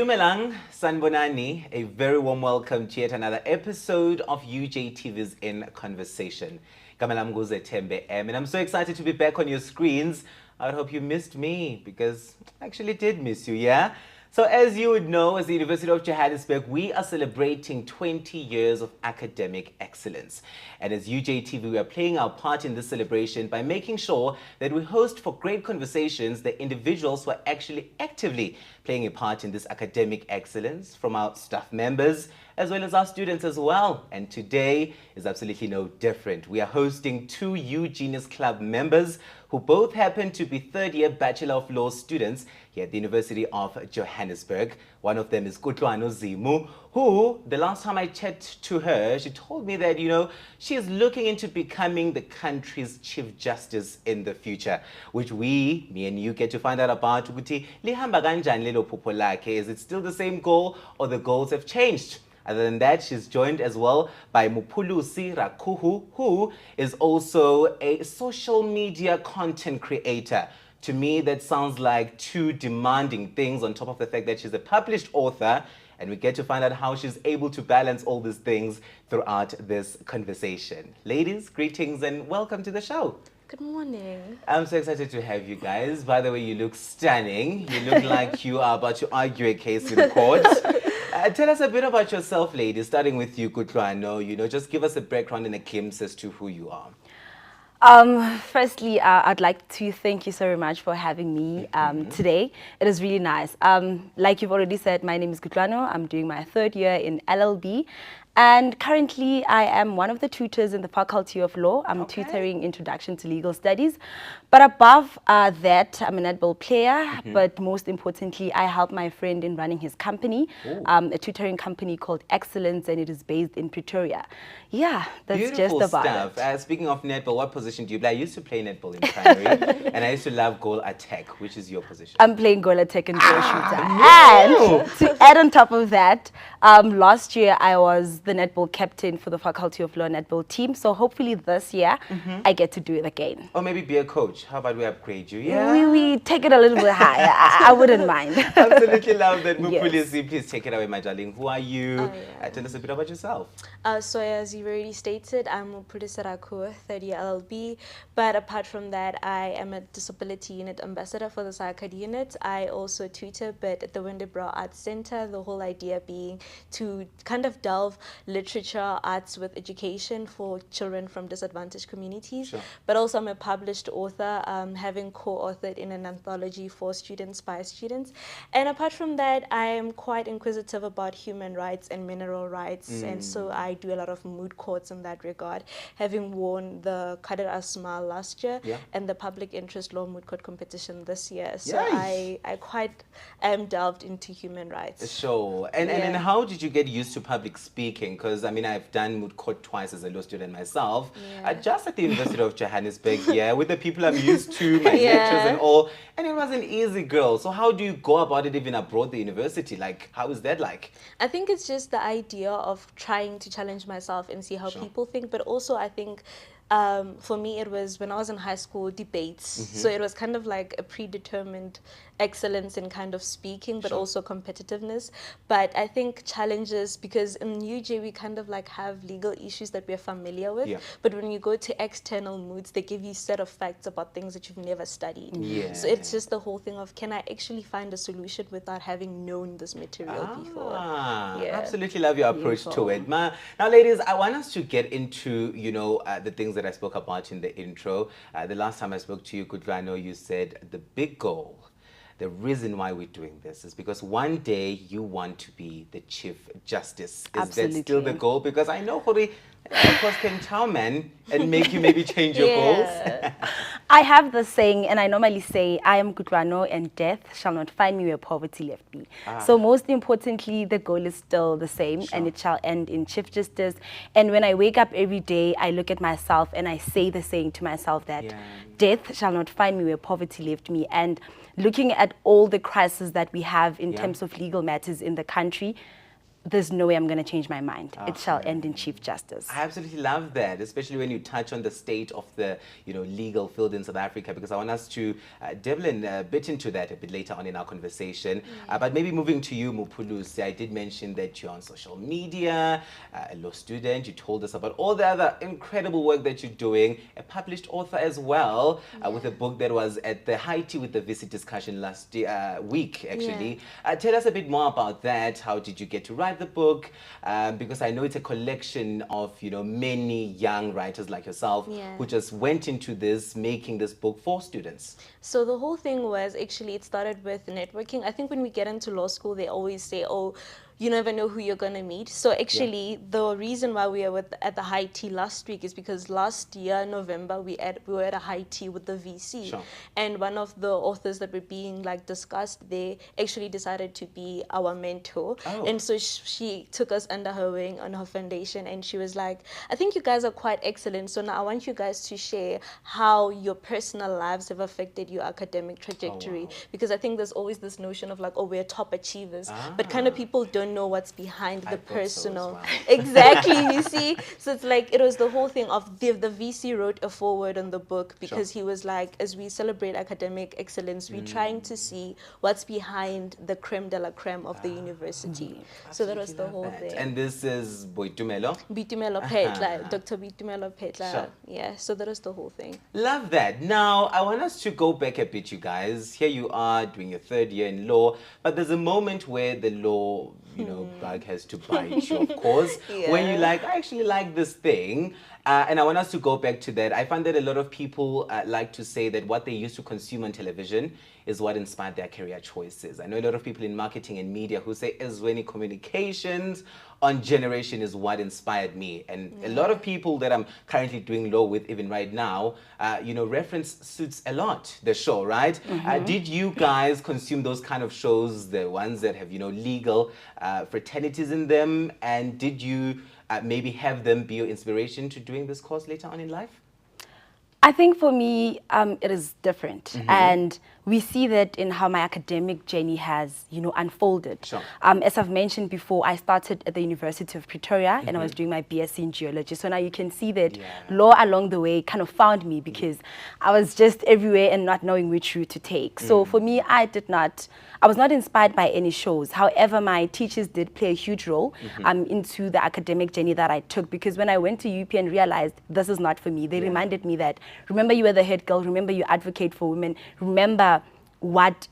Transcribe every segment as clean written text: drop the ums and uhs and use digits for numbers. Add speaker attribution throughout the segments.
Speaker 1: Dumelang, Sanbonani, a very warm welcome to yet another episode of UJTV's In Conversation. Kamalam Zethembe, and I'm so excited to be back on your screens. I hope you missed me because I actually did miss you, yeah? So as you would know, as the University of Johannesburg, we are celebrating 20 years of academic excellence. And as UJTV, we are playing our part in this celebration by making sure that we host for great conversations the individuals who are actually actively playing a part in this academic excellence, from our staff members as well as our students as well. And today is absolutely no different. We are hosting two UJenius Club members who both happen to be third-year Bachelor of Laws students here at the University of Johannesburg. One of them is Kutlwano Zimu, who, the last time I chatted to her, she told me that, she is looking into becoming the country's Chief Justice in the future, which me and you, get to find out about. Ukuthi lihamba kanjani lelo phupho lakhe? Is it still the same goal or the goals have changed? Other than that, she's joined as well by Muphulusi, Rakhuhu, who is also a social media content creator. To me, that sounds like two demanding things on top of the fact that she's a published author, and we get to find out how she's able to balance all these things throughout this conversation. Ladies, greetings and welcome to the show.
Speaker 2: Good morning.
Speaker 1: I'm so excited to have you guys. By the way, you look stunning. You look like you are about to argue a case in court. Tell us a bit about yourself, ladies, starting with you, Kutlwano. Just give us a background and a glimpse as to who you are.
Speaker 2: Firstly, I'd like to thank you so very much for having me today. It is really nice. Like you've already said, my name is Kutlwano. I'm doing my third year in LLB. And currently, I am one of the tutors in the Faculty of Law. I'm tutoring Introduction to Legal Studies. But above that, I'm a netball player. But most importantly, I help my friend in running his company, a tutoring company called Excellence, and it is based in Pretoria. Yeah, that's
Speaker 1: beautiful
Speaker 2: just about
Speaker 1: stuff. Speaking of netball, what position do you play? I used to play netball in primary, and I used to love goal attack. Which is your position?
Speaker 2: I'm playing goal attack and goal shooter. And to add on top of that, last year I was the netball captain for the Faculty of Law netball team. So hopefully this year I get to do it again.
Speaker 1: Or maybe be a coach. How about we upgrade you? Yeah.
Speaker 2: We take it a little bit higher. I wouldn't mind.
Speaker 1: Absolutely love that.
Speaker 2: Yes.
Speaker 1: Please take it away, my darling. Who are you? Tell us a bit about yourself.
Speaker 3: So as you already stated, I'm Muphulusi Rakhuhu, third year LLB. But apart from that, I am a disability unit ambassador for the SACAD unit. I also tutor, but at the Windebrow Arts Center, the whole idea being to kind of delve literature, arts with education for children from disadvantaged communities.
Speaker 1: Sure.
Speaker 3: But also I'm a published author, having co-authored in an anthology for students by students. And apart from that, I am quite inquisitive about human rights and mineral rights. And so I do a lot of moot courts in that regard, having won the Kader Asmal last year and the public interest law moot court competition this year. So I quite am delved into human rights.
Speaker 1: Sure. And how did you get used to public speaking? Because I've done moot court twice as a law student myself, just at the University of Johannesburg, with the people I'm used to, my lectures and all, and it was an easy girl. So how do you go about it even abroad the university? Like, how is that like?
Speaker 3: I think it's just the idea of trying to challenge myself and see how people think, but also I think for me it was when I was in high school, debates. So it was kind of like a predetermined excellence in kind of speaking, but also competitiveness. But I think challenges, because in UJ we kind of like have legal issues that we're familiar with, but when you go to external moods, they give you set of facts about things that you've never studied. So it's just the whole thing of, can I actually find a solution without having known this material before?
Speaker 1: Absolutely love your approach to it. Now, ladies, I want us to get into, the things that I spoke about in the intro. The last time I spoke to you, Kutlwano, you said the big goal, the reason why we're doing this is because one day you want to be the Chief Justice. Is that still the goal? Because I know Hori, of course, can chow man and make you maybe change your goals.
Speaker 2: I have the saying, and I normally say, I am Kutlwano and death shall not find me where poverty left me. So most importantly, the goal is still the same, and it shall end in Chief Justice. And when I wake up every day, I look at myself and I say the saying to myself that death shall not find me where poverty left me. And looking at all the crises that we have in terms of legal matters in the country, there's no way I'm going to change my mind. It shall end in Chief Justice.
Speaker 1: I absolutely love that, especially when you touch on the state of the legal field in South Africa, because I want us to delve in a bit into that a bit later on in our conversation. But maybe moving to you, Muphulusi, I did mention that you're on social media, a law student. You told us about all the other incredible work that you're doing, a published author as well, with a book that was at the high tea with the VC discussion last week, actually. Tell us a bit more about that. How did you get to write the book? Because I know it's a collection of many young writers like yourself who just went into this, making this book for students.
Speaker 3: So the whole thing was, actually, it started with networking. I think when we get into law school, they always say, oh, you never know who you're going to meet. So actually, the reason why we are at the high tea last week is because last year, November, we were at a high tea with the VC.
Speaker 1: Sure.
Speaker 3: And one of the authors that were being discussed there actually decided to be our mentor.
Speaker 1: Oh.
Speaker 3: And so she took us under her wing on her foundation, and she was like, I think you guys are quite excellent. So now I want you guys to share how your personal lives have affected your academic trajectory. Because I think there's always this notion of oh, we're top achievers, but kind of people don't know what's behind the personal. Exactly, you see? So it's it was the whole thing of the VC wrote a foreword on the book because he was like, as we celebrate academic excellence, we're trying to see what's behind the creme de la creme of the university. So that was the whole thing.
Speaker 1: And this is Boitumelo?
Speaker 3: Bitumelo Petla, Dr. Bitumelo Petla.
Speaker 1: Sure.
Speaker 3: Yeah, so that was the whole thing.
Speaker 1: Love that. Now, I want us to go back a bit, you guys. Here you are doing your third year in law, but there's a moment where the law, bug has to bite you, of course, when you I actually like this thing. And I want us to go back to that. I find that a lot of people like to say that what they used to consume on television is what inspired their career choices. I know a lot of people in marketing and media who say Ezweni Communications on Generation is what inspired me. And a lot of people that I'm currently doing law with, even right now, reference Suits a lot, the show, right? Did you guys consume those kind of shows, the ones that have, legal fraternities in them? And did you maybe have them be your inspiration to doing this course later on in life?
Speaker 2: I think for me, it is different. And we see that in how my academic journey has, unfolded.
Speaker 1: Sure.
Speaker 2: As I've mentioned before, I started at the University of Pretoria and I was doing my BSc in geology. So now you can see that law along the way kind of found me because I was just everywhere and not knowing which route to take. So for me, I was not inspired by any shows. However, my teachers did play a huge role into the academic journey that I took, because when I went to UP and realized this is not for me, they reminded me that, remember you were the head girl, remember you advocate for women, remember what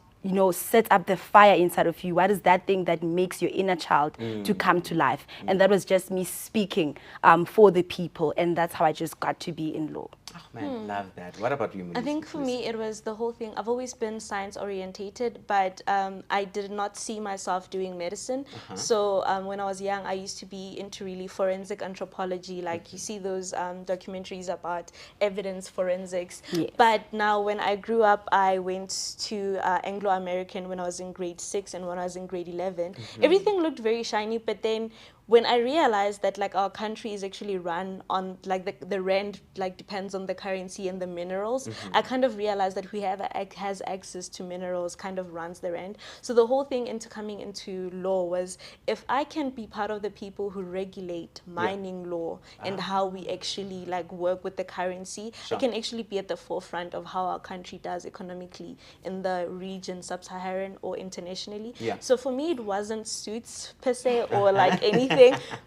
Speaker 2: sets up the fire inside of you. What is that thing that makes your inner child to come to life? And that was just me speaking for the people, and that's how I just got to be in law.
Speaker 1: Oh man, love that. What about you, Melissa?
Speaker 3: I think for me, it was the whole thing. I've always been science orientated, but I did not see myself doing medicine. So when I was young, I used to be into really forensic anthropology. You see those documentaries about evidence forensics.
Speaker 2: Yes.
Speaker 3: But now when I grew up, I went to Anglo-American when I was in grade 6 and when I was in grade 11. Everything looked very shiny, but then when I realized that our country is actually run on the rand depends on the currency and the minerals, I kind of realized that whoever has access to minerals kind of runs the rand. So the whole thing into coming into law was, if I can be part of the people who regulate mining law and how we actually work with the currency, I can actually be at the forefront of how our country does economically in the region, sub-Saharan or internationally. So for me, it wasn't suits per se or anything.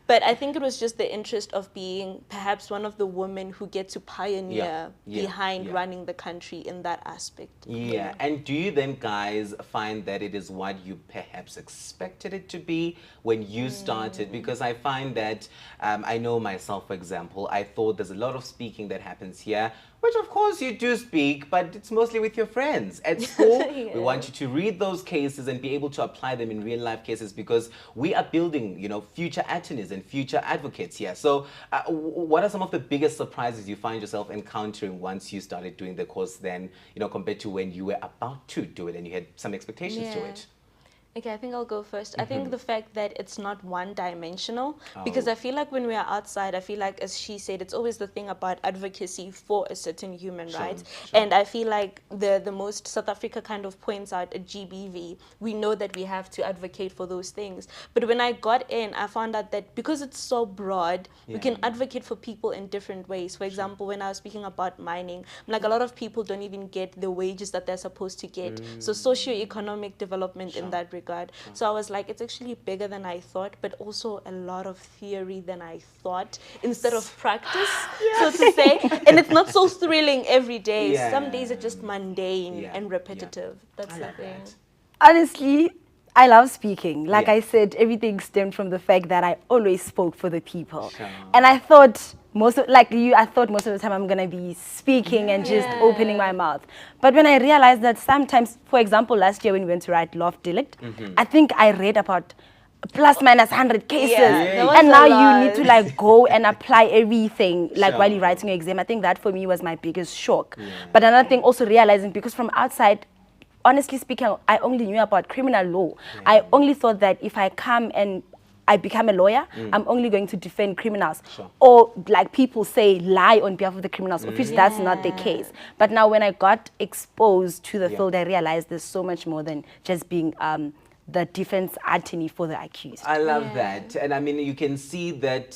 Speaker 3: But I think it was just the interest of being perhaps one of the women who get to pioneer behind running the country in that aspect.
Speaker 1: And do you then guys find that it is what you perhaps expected it to be when you started? Because I find that, I know myself, for example, I thought there's a lot of speaking that happens here, which of course you do speak, but it's mostly with your friends. At school, we want you to read those cases and be able to apply them in real life cases, because we are building, future attorneys and future advocates here. So what are some of the biggest surprises you find yourself encountering once you started doing the course then, compared to when you were about to do it and you had some expectations to it?
Speaker 3: Okay, I think I'll go first. I think the fact that it's not one-dimensional, because I feel like when we are outside, I feel like, as she said, it's always the thing about advocacy for a certain human right. And I feel like the most South Africa kind of points out at GBV, we know that we have to advocate for those things. But when I got in, I found out that because it's so broad, we can advocate for people in different ways. For example, when I was speaking about mining, like a lot of people don't even get the wages that they're supposed to get. So socio-economic development in that regard. So I was like, it's actually bigger than I thought, but also a lot of theory than I thought instead of practice, so to say. And it's not so thrilling every day. Some days are just mundane and repetitive. That's the thing.
Speaker 2: Honestly, I love speaking. Like I said, everything stemmed from the fact that I always spoke for the people. And I thought I thought most of the time I'm going to be speaking and just opening my mouth. But when I realized that sometimes, for example, last year when we went to write Law Delict, I think I read about plus minus 100 cases. And now you need to like go and apply everything like while you're writing your exam. I think that for me was my biggest shock. But another thing also realizing, because from outside, honestly speaking, I only knew about criminal law. I only thought that if I come and I become a lawyer, I'm only going to defend criminals. Or like people say, lie on behalf of the criminals, of which that's not the case. But now when I got exposed to the field, I realized there's so much more than just being the defense attorney for the accused.
Speaker 1: I love that. And I mean, you can see that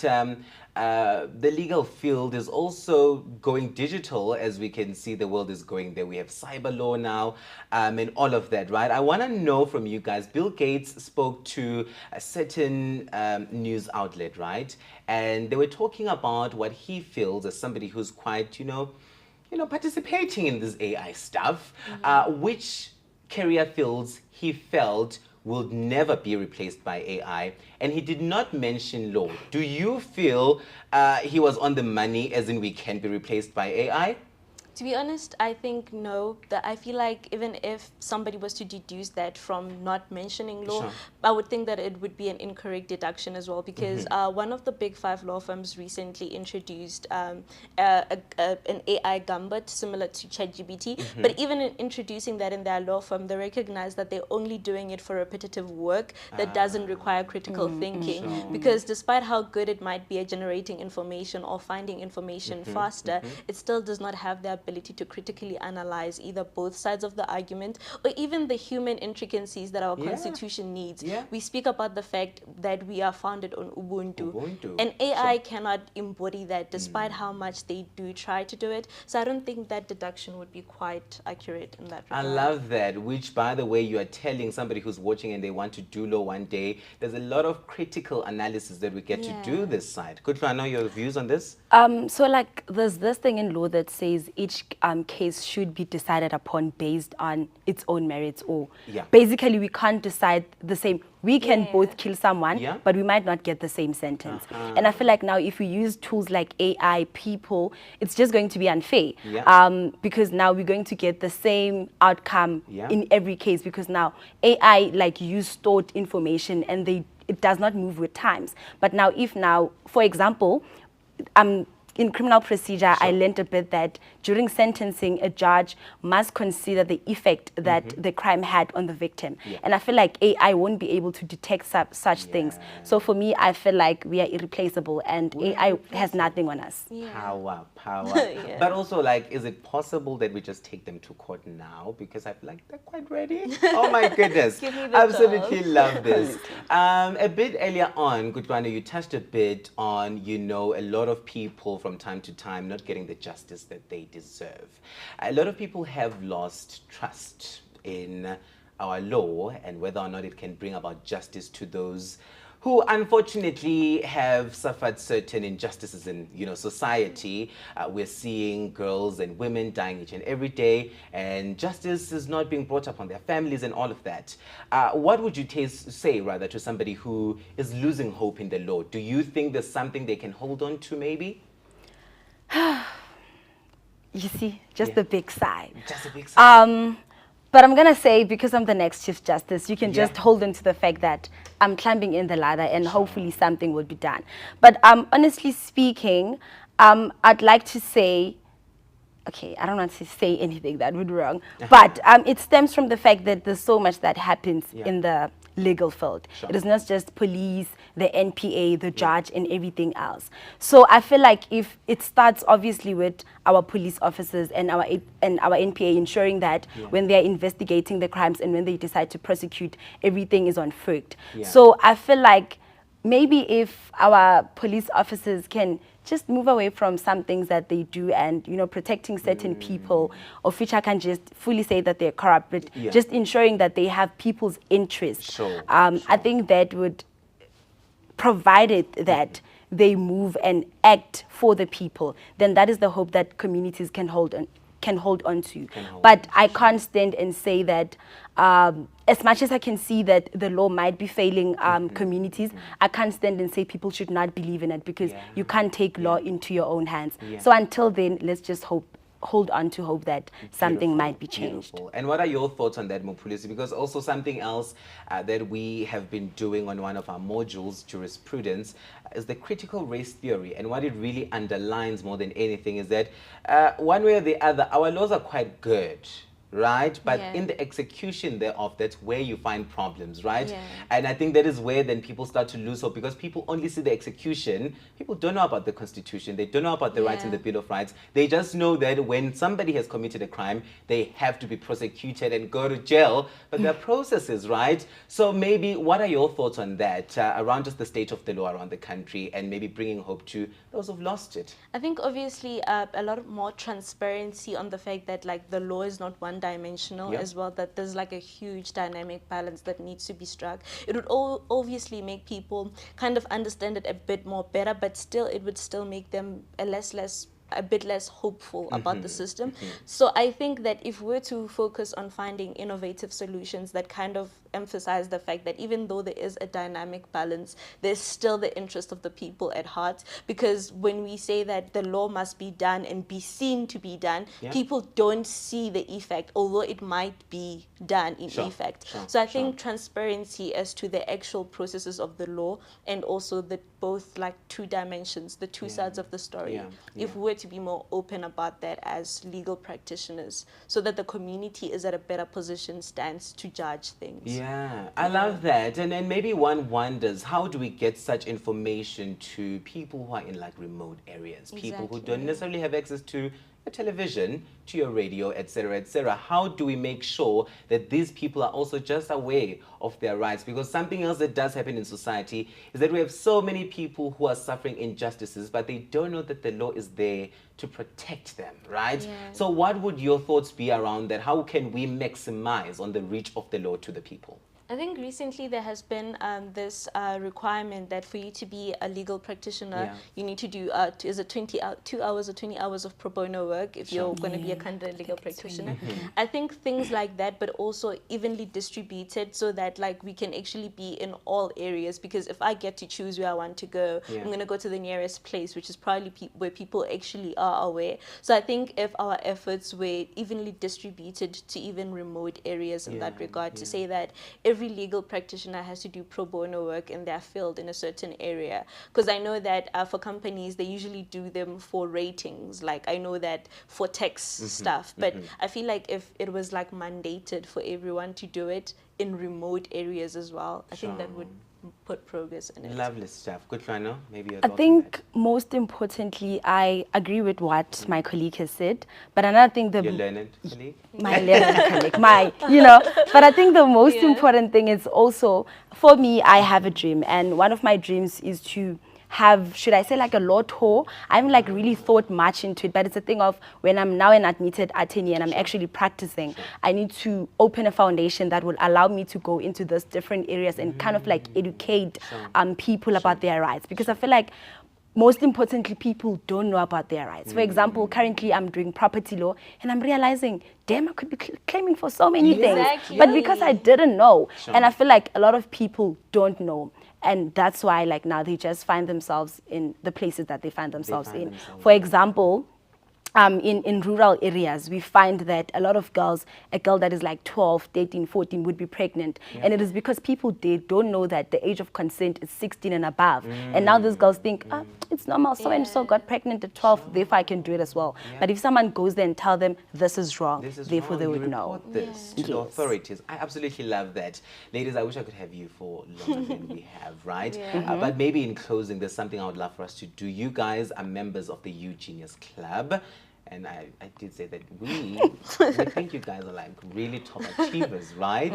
Speaker 1: the legal field is also going digital, as we can see the world is going there. We have cyber law now and all of that, right? I want to know from you guys, Bill Gates spoke to a certain news outlet, right? And they were talking about what he feels as somebody who's quite, participating in this AI stuff, which career fields he felt will never be replaced by AI, and he did not mention law. Do you feel he was on the money, as in we can be replaced by AI?
Speaker 3: To be honest, I think no. That I feel like even if somebody was to deduce that from not mentioning law, I would think that it would be an incorrect deduction as well, because one of the big 5 law firms recently introduced an AI gambit similar to ChatGPT. But even in introducing that in their law firm, they recognize that they're only doing it for repetitive work that doesn't require critical thinking. Because despite how good it might be at generating information or finding information faster, it still does not have the ability to critically analyze either both sides of the argument or even the human intricacies that our constitution needs. We speak about the fact that we are founded on Ubuntu. And AI cannot embody that, despite how much they do try to do it. So I don't think that deduction would be quite accurate in that regard.
Speaker 1: I love that, which, by the way, you are telling somebody who's watching and they want to do law one day, there's a lot of critical analysis that we get to do this side. Kutlwano, your views on this?
Speaker 2: So like there's this thing in law that says each case should be decided upon based on its own merits, or basically we can't decide the same. We can both kill someone, but we might not get the same sentence. And I feel like now if we use tools like AI, people, it's just going to be unfair. Because now we're going to get the same outcome in every case, because now AI like use stored information and it does not move with times. But now for example, in criminal procedure, I learned a bit that during sentencing, a judge must consider the effect that the crime had on the victim. And I feel like AI won't be able to detect such things. So for me, I feel like we are irreplaceable and AI has nothing on us.
Speaker 1: Power. But also, like, is it possible that we just take them to court now? Because I feel like they're quite ready. Oh my goodness. Absolutely love this. A bit earlier on, Kutlwano, you touched a bit on, a lot of people from time to time not getting the justice that they deserve. A lot of people have lost trust in our law and whether or not it can bring about justice to those who unfortunately have suffered certain injustices in society. We're seeing girls and women dying each and every day, and justice is not being brought up on their families and all of that. What would you say rather to somebody who is losing hope in the law? Do you think there's something they can hold on to maybe?
Speaker 2: You see, just the big sigh.
Speaker 1: Just a big sigh.
Speaker 2: But I'm going to say, because I'm the next Chief Justice, you can just hold on to the fact that I'm climbing in the ladder and hopefully something will be done. But honestly speaking, I'd like to say, okay, I don't want to say anything that would be wrong, but it stems from the fact that there's so much that happens in the legal field.
Speaker 1: Sure.
Speaker 2: It is not just police, the NPA, the judge, and everything else. So I feel like if it starts obviously with our police officers and our NPA ensuring that when they are investigating the crimes and when they decide to prosecute, everything is on foot. So I feel like maybe if our police officers can just move away from some things that they do and, you know, protecting certain people, of which I can just fully say that they're corrupt, but just ensuring that they have people's interests. I think that would, provided that they move and act for the people, then that is the hope that communities can hold on to. But I can't stand and say that as much as I can see that the law might be failing communities, I can't stand and say people should not believe in it, because you can't take law into your own hands. So until then, let's just hold on to hope that something might be changed.
Speaker 1: Beautiful. And what are your thoughts on that, Muphulusi? Because also something else that we have been doing on one of our modules, jurisprudence, is the critical race theory. And what it really underlines more than anything is that one way or the other, our laws are quite good, right? But in the execution thereof, that's where you find problems, right? And I think that is where then people start to lose hope, because people only see the execution. People don't know about the Constitution. They don't know about the rights in the Bill of Rights. They just know that when somebody has committed a crime, they have to be prosecuted and go to jail. But there are processes, right? So maybe what are your thoughts on that, around just the state of the law around the country, and maybe bringing hope to those who've lost it?
Speaker 3: I think obviously a lot more transparency on the fact that like the law is not one-dimensional as well, that there's like a huge dynamic balance that needs to be struck. It would obviously make people kind of understand it a bit more better, but still it would still make them a bit less hopeful about the system. So I think that if we're to focus on finding innovative solutions that kind of emphasize the fact that even though there is a dynamic balance, there's still the interest of the people at heart. Because when we say that the law must be done and be seen to be done, people don't see the effect, although it might be done in effect. So I think transparency as to the actual processes of the law, and also the both like two dimensions, the two sides of the story. If we're to be more open about that as legal practitioners, so that the community is at a better position stance to judge things.
Speaker 1: Yeah, I love that. And then maybe one wonders, how do we get such information to people who are in like remote areas, people who don't necessarily have access to a television, to your radio, etc., etc.? How do we make sure that these people are also just aware of their rights? Because something else that does happen in society is that we have so many people who are suffering injustices, but they don't know that the law is there to protect them, right? So what would your thoughts be around that? How can we maximize on the reach of the law to the people?
Speaker 3: I think recently there has been this requirement that for you to be a legal practitioner, you need to do is it 2 hours or 20 hours of pro bono work if you're going to be a candidate legal practitioner. I think things like that, but also evenly distributed, so that like we can actually be in all areas. Because if I get to choose where I want to go, I'm going to go to the nearest place, which is probably where people actually are aware. So I think if our efforts were evenly distributed to even remote areas in that regard, to say that every legal practitioner has to do pro bono work in their field in a certain area. Because I know that for companies, they usually do them for ratings. Like I know that for tax stuff, but I feel like if it was like mandated for everyone to do it in remote areas as well, I think that would put progress in it.
Speaker 1: Lovely stuff. Kutlwano, maybe your
Speaker 2: I
Speaker 1: thoughts on
Speaker 2: think
Speaker 1: that?
Speaker 2: most importantly, I agree with what my colleague has said, but another thing,
Speaker 1: Your learned colleague?
Speaker 2: my learned colleague, but I think the most important thing is also, for me, I have a dream, and one of my dreams is to have, should I say, like a law tour. I haven't like really thought much into it, but it's a thing of when I'm now an admitted attorney and I'm actually practicing, I need to open a foundation that will allow me to go into those different areas and kind of like educate people about their rights, because I feel like most importantly, people don't know about their rights. For example, currently I'm doing property law and I'm realizing, damn, I could be claiming for so many things. But because I didn't know, and I feel like a lot of people don't know. And that's why like now they just find themselves in the places that they find themselves in. For example, in rural areas, we find that a lot of girls, a girl that is like 12, 13, 14 would be pregnant. And it is because people, they don't know that the age of consent is 16 and above. And now these girls think, it's normal, so and so got pregnant at 12, therefore I can do it as well. But if someone goes there and tell them this is wrong, therefore they would know.
Speaker 1: This to the authorities. I absolutely love that. Ladies, I wish I could have you for longer than we have, right? But maybe in closing, there's something I would love for us to do. You guys are members of the UJenius Club. And I did say that we think you guys are like really top achievers, right?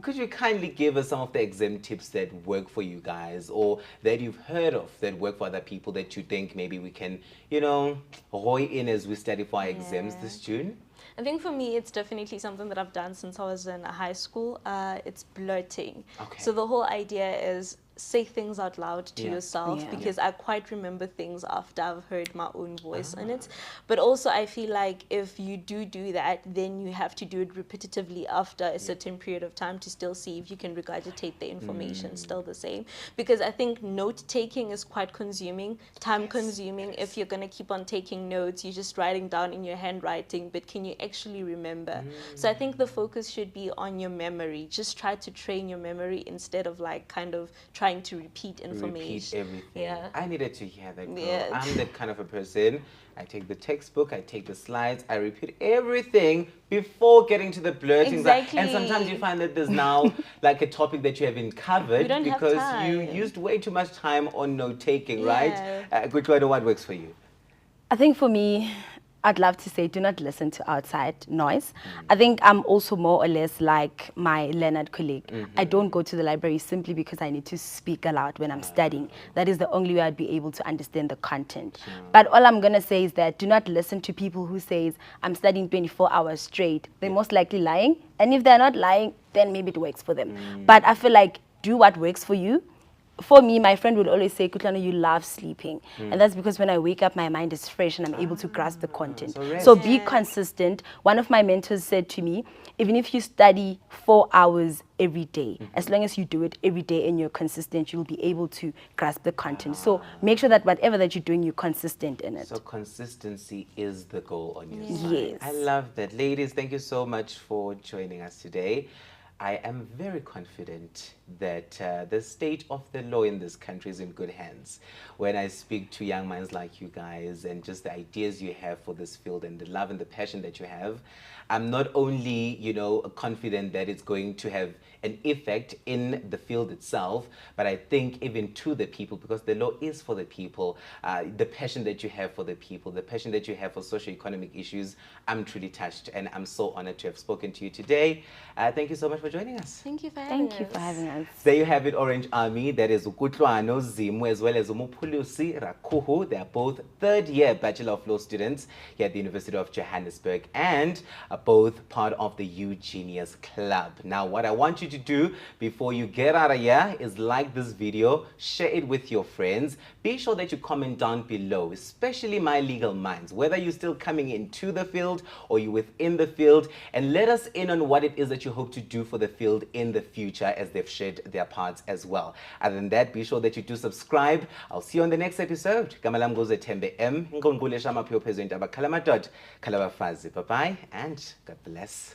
Speaker 1: Could you kindly give us some of the exam tips that work for you guys, or that you've heard of that work for other people that you think maybe we can, you know, roy in as we study for our exams this June?
Speaker 3: I think for me, it's definitely something that I've done since I was in high school. It's blurting. So the whole idea is say things out loud to yourself, because I quite remember things after I've heard my own voice in it. But also I feel like if you do that, then you have to do it repetitively after a certain period of time to still see if you can regurgitate the information still the same. Because I think note taking is quite consuming, time consuming. If you're going to keep on taking notes, you're just writing down in your handwriting, but can you actually remember? So I think the focus should be on your memory. Just try to train your memory instead of like kind of trying to repeat information.
Speaker 1: Repeat everything. I needed to hear that, girl. I'm that kind of a person. I take the textbook, I take the slides, I repeat everything before getting to the blurting. And sometimes you find that there's now like a topic that you haven't covered because you used way too much time on note taking, right? Kutlwano, what works for you?
Speaker 2: I think for me, I'd love to say do not listen to outside noise. I think I'm also more or less like my Leonard colleague. I don't go to the library simply because I need to speak aloud when I'm studying. That is the only way I'd be able to understand the content. But all I'm going to say is that do not listen to people who says I'm studying 24 hours straight. They're most likely lying. And if they're not lying, then maybe it works for them. But I feel like do what works for you. For me, my friend would always say, Kutlwano, you love sleeping. And that's because when I wake up, my mind is fresh and I'm able to grasp the content. So be consistent. One of my mentors said to me, even if you study 4 hours every day, as long as you do it every day and you're consistent, you'll be able to grasp the content. So make sure that whatever that you're doing, you're consistent in it.
Speaker 1: So consistency is the goal on your side. I love that. Ladies, thank you so much for joining us today. I am very confident that the state of the law in this country is in good hands. When I speak to young minds like you guys and just the ideas you have for this field and the love and the passion that you have, I'm not only, you know, confident that it's going to have an effect in the field itself, but I think even to the people, because the law is for the people, the passion that you have for the people, the passion that you have for socio-economic issues, I'm truly touched and I'm so honored to have spoken to you today. Thank you so much for joining us.
Speaker 3: Thank you for having us.
Speaker 2: Thank you for having us.
Speaker 1: There you have it, Orange Army. That is Kutlwano, Zimu, as well as Muphulusi, Rakhuhu. They are both third-year Bachelor of Laws students here at the University of Johannesburg and are both part of the UJenius Club. Now, what I want you to do before you get out of here is like this video, share it with your friends. Be sure that you comment down below, especially my legal minds, whether you're still coming into the field or you're within the field, and let us in on what it is that you hope to do for the field in the future as they've shared their parts as well. Other than that, be sure that you do subscribe. I'll see you on the next episode. Gamalam goes Zethembe M. Bye-bye and God bless.